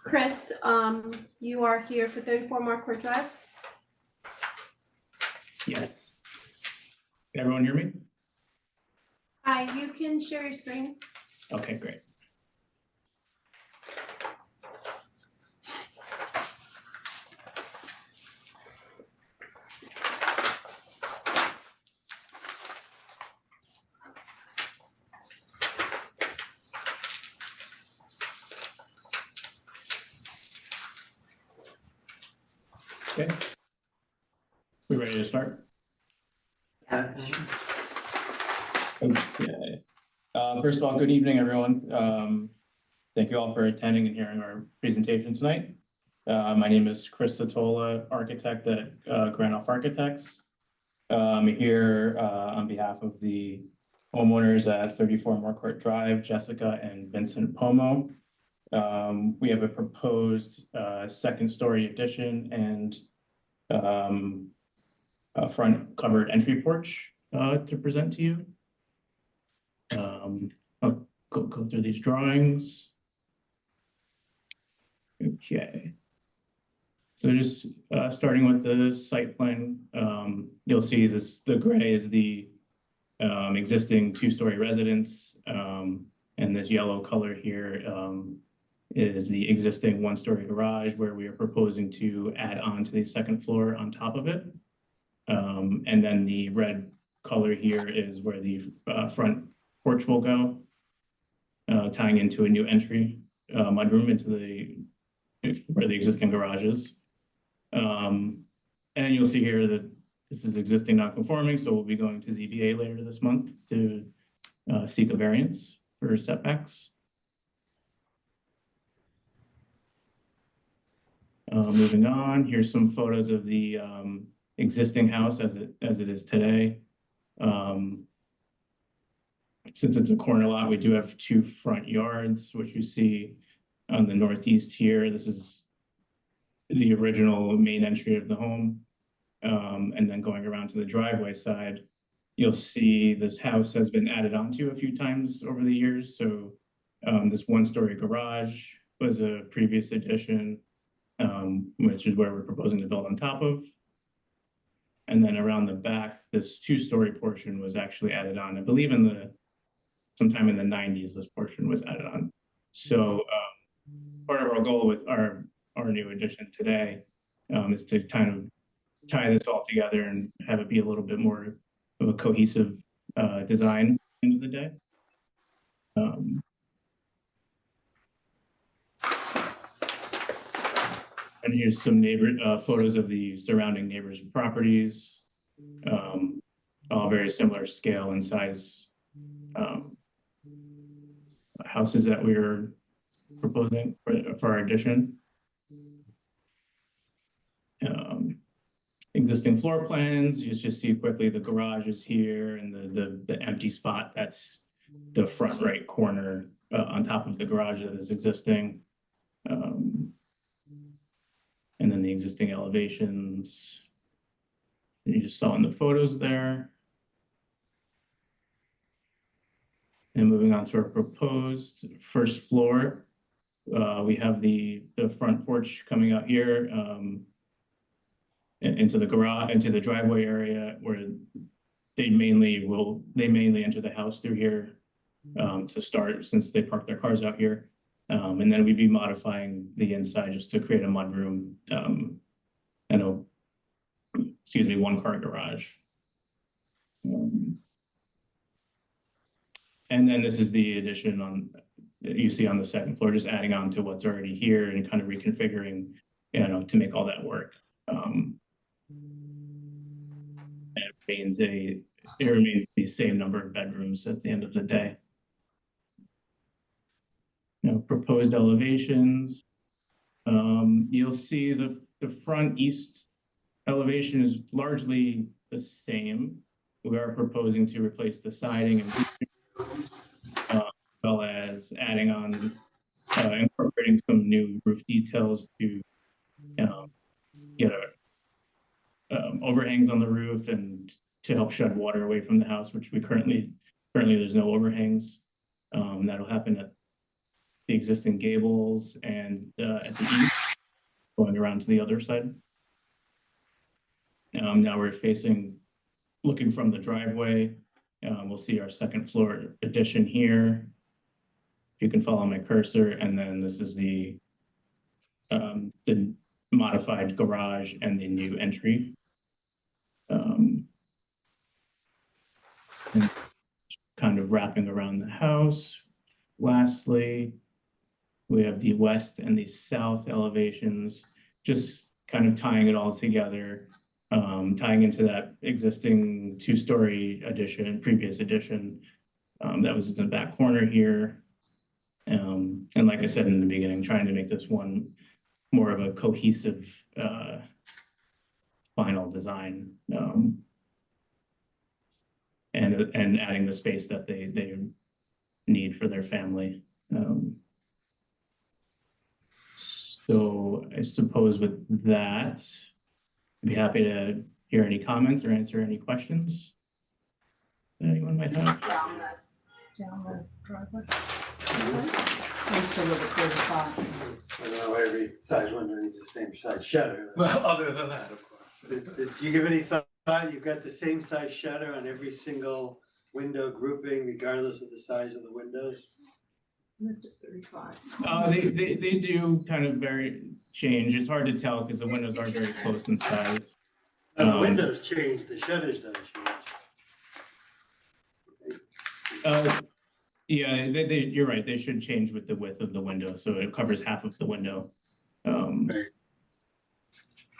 Chris, you are here for 34 Markwood Drive. Yes. Can everyone hear me? Hi, you can share your screen. Okay, great. Okay. We ready to start? Yes. Okay. First of all, good evening, everyone. Thank you all for attending and hearing our presentation tonight. My name is Chris Satola, architect at Granoff Architects. I'm here on behalf of the homeowners at 34 Markwood Drive, Jessica and Vincent Pomo. We have a proposed second story addition and a front covered entry porch to present to you. I'll go through these drawings. Okay. So just starting with the site plan, you'll see the gray is the existing two-story residence, and this yellow color here is the existing one-story garage where we are proposing to add on to the second floor on top of it. And then the red color here is where the front porch will go, tying into a new entry mudroom into where the existing garage is. And you'll see here that this is existing non-conforming, so we'll be going to ZBA later this month to seek a variance for setbacks. Moving on, here's some photos of the existing house as it is today. Since it's a corner lot, we do have two front yards, which you see on the northeast here. This is the original main entry of the home. And then going around to the driveway side, you'll see this house has been added onto a few times over the years. So this one-story garage was a previous addition, which is where we're proposing to build on top of. And then around the back, this two-story portion was actually added on. I believe sometime in the 90s, this portion was added on. So part of our goal with our new addition today is to kind of tie this all together and have it be a little bit more of a cohesive design at the end of the day. And here's some photos of the surrounding neighbors' properties, all very similar scale and size houses that we're proposing for our addition. Existing floor plans, you just see quickly the garage is here, and the empty spot, that's the front right corner on top of the garage that is existing. And then the existing elevations that you just saw in the photos there. And moving on to our proposed first floor, we have the front porch coming out here into the garage, into the driveway area where they mainly enter the house through here to start, since they park their cars out here. And then we'd be modifying the inside just to create a mudroom and one-car garage. And then this is the addition you see on the second floor, just adding on to what's already here and kind of reconfiguring, to make all that work. It remains the same number of bedrooms at the end of the day. Proposed elevations. You'll see the front east elevation is largely the same. We are proposing to replace the siding and as well as adding on, incorporating some new roof details to get overhangs on the roof and to help shed water away from the house, which we currently there's no overhangs. That'll happen the existing gables and at the east, going around to the other side. Now we're looking from the driveway. We'll see our second floor addition here. You can follow my cursor, and then this is the modified garage and the new entry. And kind of wrapping around the house. Lastly, we have the west and the south elevations, just kind of tying it all together, tying into that existing two-story addition, previous addition that was in the back corner here. And like I said in the beginning, trying to make this one more of a cohesive final design, and adding the space that they need for their family. So I suppose with that, I'd be happy to hear any comments or answer any questions that anyone might have. Down the driveway. I used to live at 35. I don't know, every size window needs the same size shutter. Well, other than that, of course. Do you give any thought, you've got the same size shutter on every single window grouping regardless of the size of the windows? Lived at 35. They do kind of change. It's hard to tell because the windows are very close in size. Now, the windows change, the shutters don't change. Yeah, you're right. They should change with the width of the window, so it covers half of the window. Right.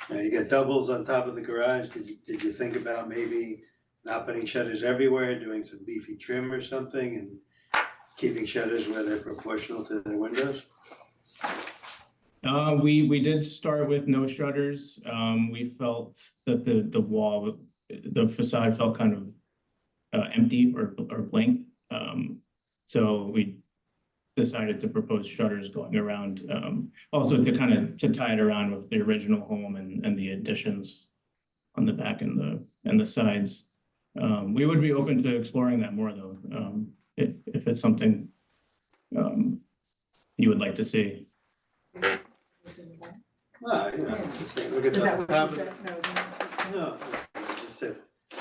Now, you got doubles on top of the garage. Did you think about maybe not putting shutters everywhere, doing some beefy trim or something, and keeping shutters where they're proportional to the windows? We did start with no shutters. We felt that the facade felt kind of empty or blank. So we decided to propose shutters going around, also to tie it around with the original home and the additions on the back and the sides. We would be open to exploring that more though, if it's something you would like to see. Well, you know, it's the same. Look at Is that the what top you of said? No, I just said,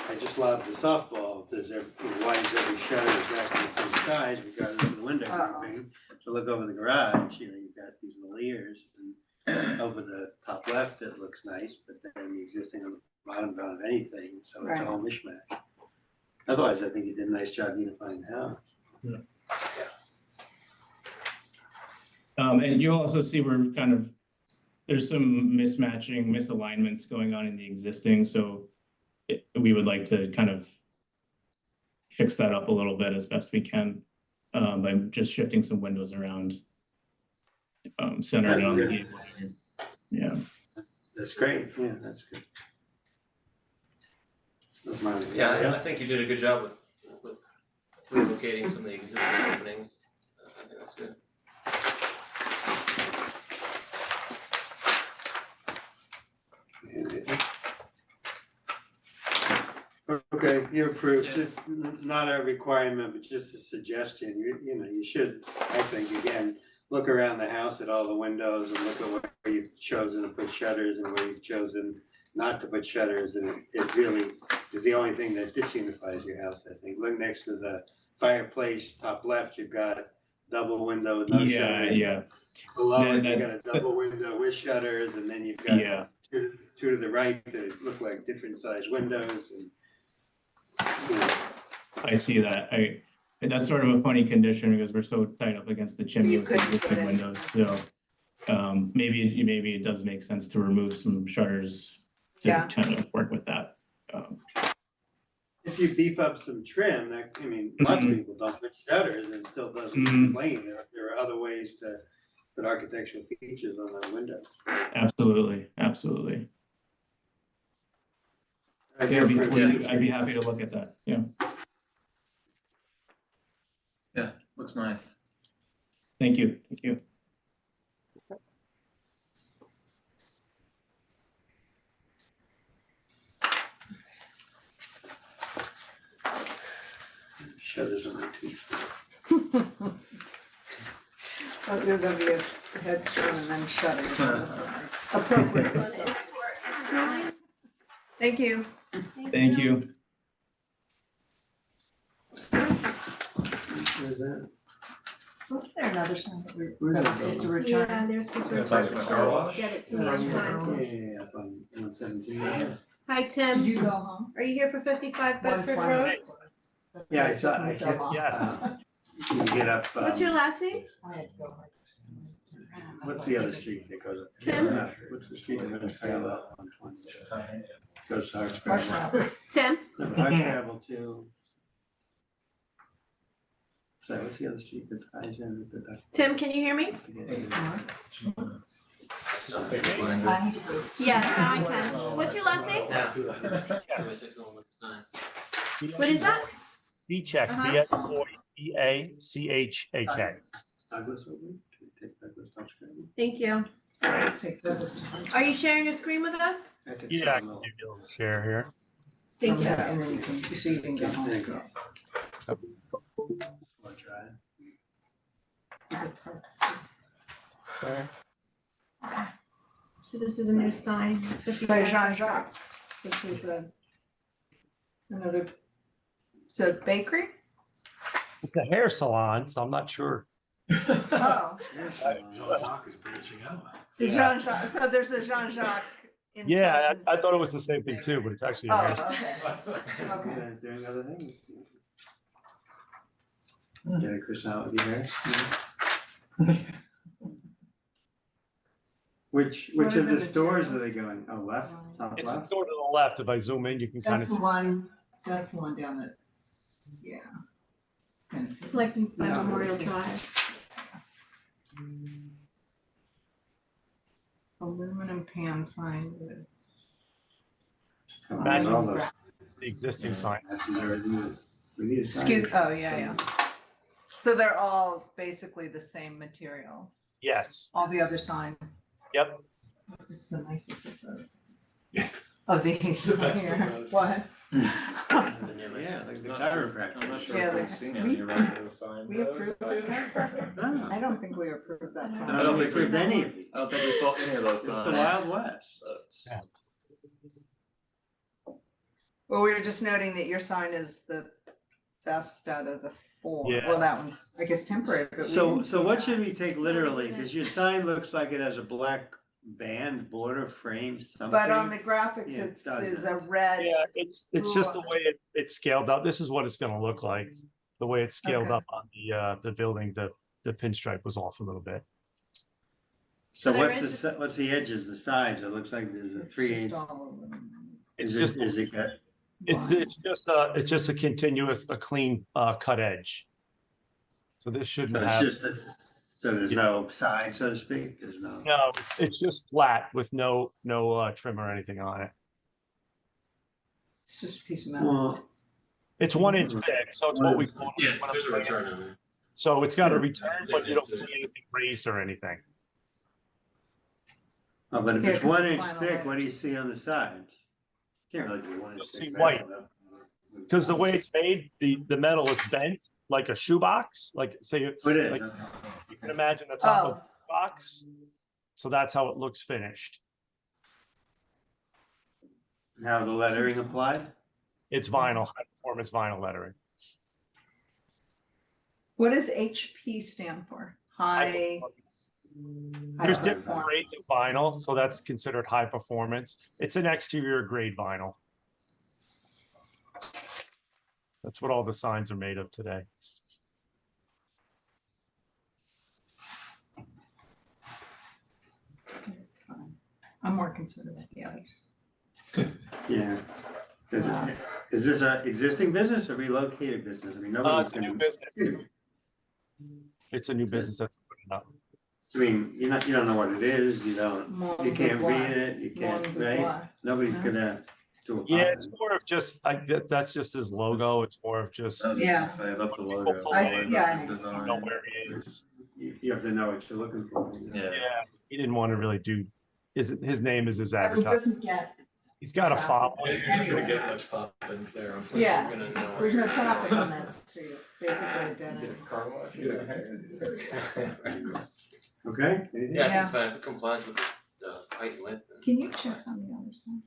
I just lobbed the softball. Why is every shutter exactly the same size regardless of the window grouping? So look over the garage, you've got these little ears, and over the top left, it looks nice, but then the existing on the bottom don't have anything, so it's Right. all mishmash. Otherwise, I think you did a nice job unifying the house. And you'll also see there's some misalignments going on in the existing, so we would like to kind of fix that up a little bit as best we can by just shifting some windows around, centered on the gable here. Yeah. That's great, yeah, that's good. That's my- Yeah, I think you did a good job with relocating some of the existing openings. I think that's good. Okay, you're approved. Yeah. Not a requirement, but just a suggestion. You should, I think, again, look around the house at all the windows and look at where you've chosen to put shutters and where you've chosen not to put shutters. And it really is the only thing that disunifies your house, I think. Look next to the fireplace, top left, you've got double window with no shutters. Yeah. Below it, you got a double window with shutters, and then you've got Yeah. two to the right that look like different size windows, and you know, I see that. That's sort of a funny condition because we're so tight up against the chimney You with the couldn't put existing it. windows. So maybe it does make sense to remove some shutters to Yeah. kind of work with that. if you beef up some trim, that, I mean, lots of Mhm. people don't put shutters and it still doesn't Mhm. complain. There are other ways to put architectural features on the windows. Absolutely. I'd Yeah, approve. I'd be happy to look at that. Yeah. Yeah, looks nice. Thank you. Shutters on my two. Oh, there's gonna be a headstone and then shutters on the side. Appropriate. One is for a sign. Thank you. Thank you. Where's that? Wasn't there another sign that we Where that is was supposed to it? return? Yeah, they're supposed to Is that by the car wash? get it to Oh, me on yeah, time. yeah, up on 117, yeah. Hi, Did Tim. you go home? Are you here for 55 Bedford 120. Road? Yeah, I saw, took I myself kept, off. Yes. you can get up, What's your last name? I had to go. what's the other street that goes up? Tim? What's the street that goes parallel on 20? Goes to Harts Rush Gravel. hour. Tim? No, but Harts Gravel too. So what's the other street that ties in with the duck? Tim, can you hear me? I forget it. I need to go. Yes, now I can. What's your last name? Yeah. Give me a second, I'll look the sign. What is that? B-Check, Uh-huh. B-S-O-E-A-C-H-A-K. Douglas over? Can we take Douglas Harts Gravel? Thank you. Take those to- Are you sharing your screen with us? I think Yeah, I so, can no. give you a little share here. Thank you. And then you can, so you can get home. There you go. Or drive. It's hard to see. So this is a new sign, By 55. Jean-Jacques. This is another, so bakery? It's a hair salon, so I'm not sure. Oh, Yeah. Jean-Jacques, so there's a Jean-Jacques. in Yeah, place. I thought it was the same thing too, but it's actually a Oh, hair. okay, okay. Yeah, doing other things. Get a croissant with your hair. Which What are of the the stores are materials? they going? Oh, left, top It's the left? door to the left. If I zoom in, you can kind That's of the one, that's the one down at, yeah. And It's like by No, Memorial it's- Drive. aluminum pan sign with. Imagine All those. the existing signs. We need a sign. Excuse, oh, yeah. So they're all basically the same materials, Yes. all the other signs. Yep. This is the nicest of those. Of these here, what? Yeah, like the chiropractor. I'm not sure Yeah, if they- we've seen we- any of those signs. we approved that. Oh, I don't think we approved that sign. I don't think we've done any of these. I don't think we saw any of those It's signs. the Wild West. Well, we were just noting that your sign is the best out of the four. Yeah. Well, that one's, I guess, temporary, but we So, didn't so see what that. should we take literally? Cause your sign looks like it has a black band border frame something. But on the graphics, Yeah, it it's, does is that. a red. Yeah, it's just the way it's scaled up. This is what it's gonna look like. The way it's scaled Okay. up on the building, the pinstripe was off a little bit. So So there what's the, is- what's the edges, the sides? It looks like there's a It's 3/8. just all aluminum. It's Is just, it, is it got? it's just a continuous, a clean cut edge. So this shouldn't So it's have, just a, so there's no side, so to speak? There's no. no, it's just flat with no trim or anything on it. It's just a piece of metal. Well, It's 1 inch thick, so it's what we call. Yeah, there's a return on there. So it's got a return, but you don't see anything raised or anything. oh, but if Yeah, it's 'cause 1 it's inch vinyl, thick, right? what do you see on the sides? Can't really be 1 inch You'll thick. see but I white. don't know. Because the way it's made, the metal is bent like a shoebox, like say you Put it. like- you can imagine the top of Oh, a box. So that's how it looks finished. How the lettering applied? It's vinyl, high performance vinyl lettering. what does HP stand for? High. There's high different performance. grades of vinyl, so that's considered high performance. It's an exterior grade vinyl. That's what all the signs are made of today. It's fine. I'm more concerned about the others. Yeah. Is, Yes. is this a existing business or relocated business? I mean, nobody's It's a new gonna. business. It's a new business that's putting up. I mean, you don't know what it is, you More can't read black. it, you More can't, blue right? black. Nobody's Yeah. gonna do a. Yeah, it's more of just, that's just his logo. It's more of just, I was you just Yeah. gonna say, that's the People logo. pull I- like yeah, the I design. know where he is. You have to know what you're looking for. Yeah. Yeah, he didn't want to really do, his name is his I mean, it advertising. doesn't get He's got to follow. You're not gonna get much pop-ins there, unfortunately. Yeah. You're gonna know. There's no traffic on that street, it's basically a dead Get end. a car wash, get a hair. Okay? Anything? Yeah, I think it's fine, if it complies with the height and width. then- Can you check on the other side?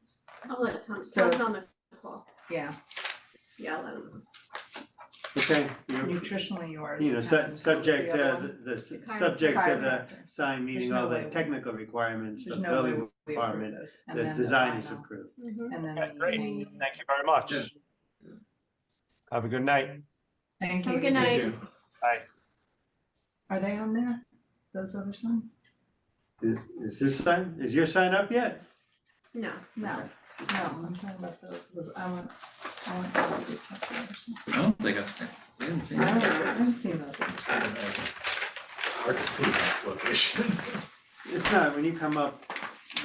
I'll let Tom, So- Tom's on the call. Yeah, Yeah, I'll let him know. Okay, nutritionally yours. you know, and subject the other to one. the The kind of subject to the chiropractor. sign meeting There's all no the way. technical requirements There's of no way building we approve department, those. And the then design is final. approved. Mhm. And then Okay, the great. main. Thank you very much. Yeah. Have a good night. Thank you. Have a good night. Bye. Are they on there, those other signs? Is this sign, is your sign up yet? No. No, I'm talking about those, because I want to check the other signs. I don't think I've seen, we haven't seen I it yet. haven't seen those. Hard to see this location. It's not, when you come up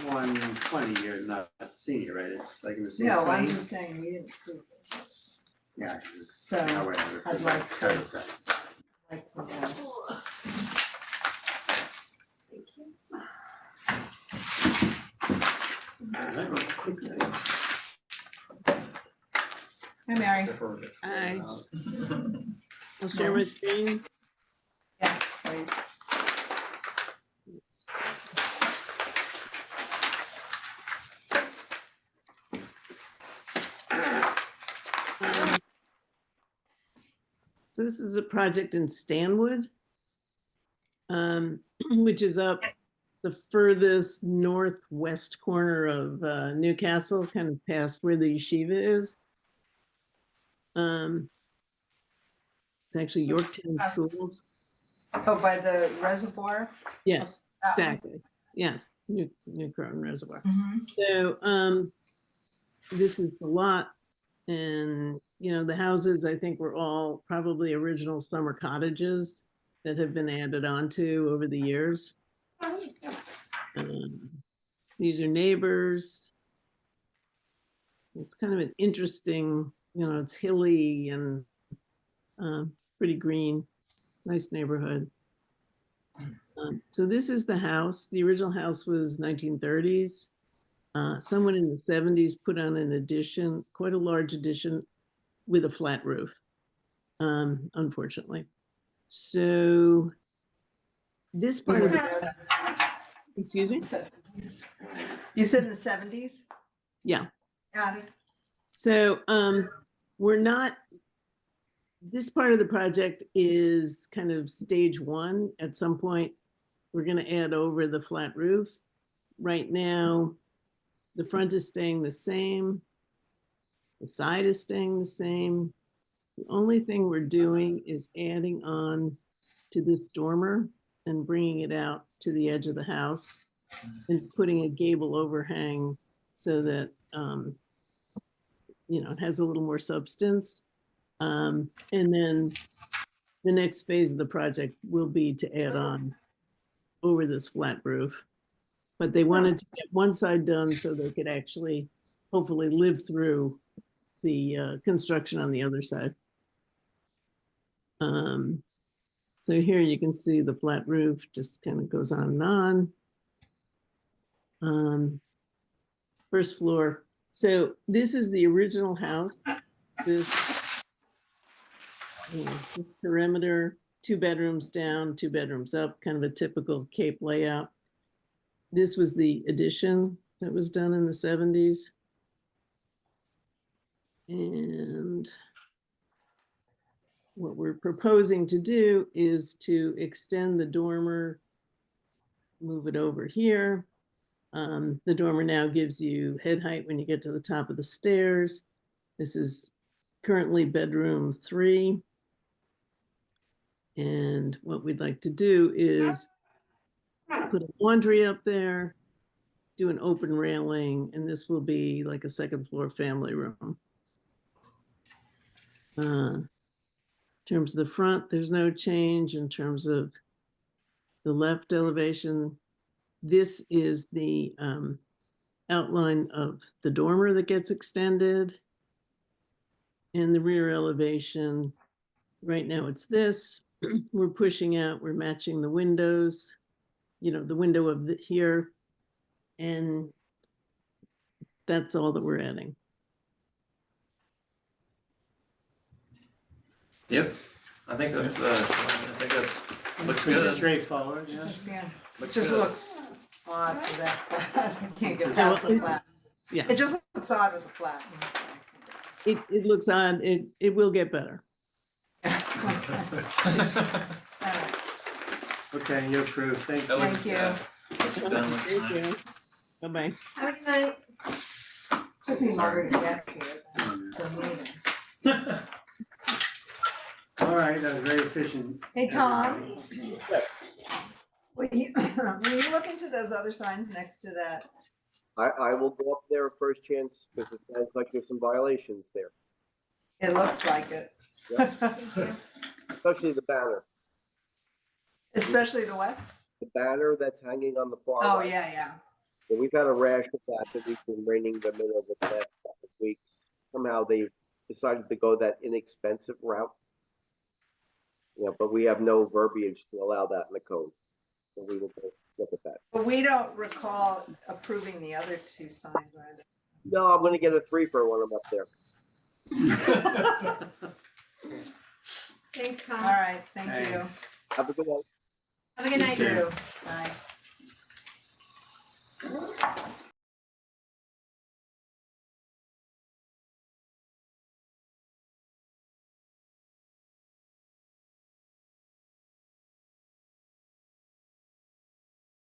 120, you're not senior, right? It's like in the same No, I'm plane. just saying we didn't approve those. Yeah. So, No, whatever. I'd like to- Chiropractor. like to know. Thank you. All right. Hi, Mary. Hi, Uh, I'll share my screen. Yes, please. Um, So this is a project in Stanwood, which is up the furthest northwest corner of Newcastle, kind of past where the yeshiva is. It's actually Yorktown Schools. Oh, by the reservoir? Yes, That one? exactly. Yes, New Croton Reservoir. Mhm. So this is the lot, and the houses I think were all probably original summer cottages that have been added onto over the years. These are neighbors. It's kind of an interesting, it's hilly and pretty green, nice neighborhood. So this is the house. The original house was 1930s. Someone in the 70s put on an addition, quite a large addition with a flat roof, unfortunately. So this part of the, excuse me? You said in the 70s? Yeah. Added? So we're not, this part of the project is kind of stage one. At some point, we're going to add over the flat roof. Right now, the front is staying the same. The side is staying the same. The only thing we're doing is adding on to this dormer and bringing it out to the edge of the house and putting a gable overhang so that, it has a little more substance. And then the next phase of the project will be to add on over this flat roof. But they wanted to get one side done so they could actually hopefully live through the construction on the other side. So here you can see the flat roof just kind of goes on and on. First floor. So this is the original house. This perimeter, 2 bedrooms down, 2 bedrooms up, kind of a typical Cape layout. This was the addition that was done in the 70s. And what we're proposing to do is to extend the dormer, move it over here. The dormer now gives you head height when you get to the top of the stairs. This is currently bedroom 3. And what we'd like to do is put a laundry up there, do an open railing, and this will be like a second floor family room. In terms of the front, there's no change. In terms of the left elevation, this is the outline of the dormer that gets extended. And the rear elevation, right now it's this. We're pushing out, we're matching the windows, the window of here. And That's all that we're adding. Yep, I think that's, looks Pretty good. straightforward, yeah. Just, yeah, it Looks just good. looks odd for that flat. I can't get Yeah, past the well, flat. Yeah, It just looks odd with the flat. it looks odd. It will get better. Okay, you're approved, thank That you. looks, Thank you. done looks Thank nice. you. Bye-bye. Have a good night. Took me longer to get here than the meeting. All right, that was very efficient. Hey, Tom. Will you look into those other signs next to that? I will go up there first chance, because it sounds like there's some violations there, It looks like it. especially the banner. Especially the what? The banner that's hanging on the far Oh, right. yeah. So we've had a rash of that we've been raining them in over the last couple of weeks. Somehow they decided to go that inexpensive route. Yeah, but we have no verbiage to allow that in the code. So we will go look at that. But we don't recall approving the other two signs either. No, I'm gonna get a 3 for when I'm up there. Thanks, All Tom. right, thank you. Thanks. Have a good night. Have a good You night. too. Bye.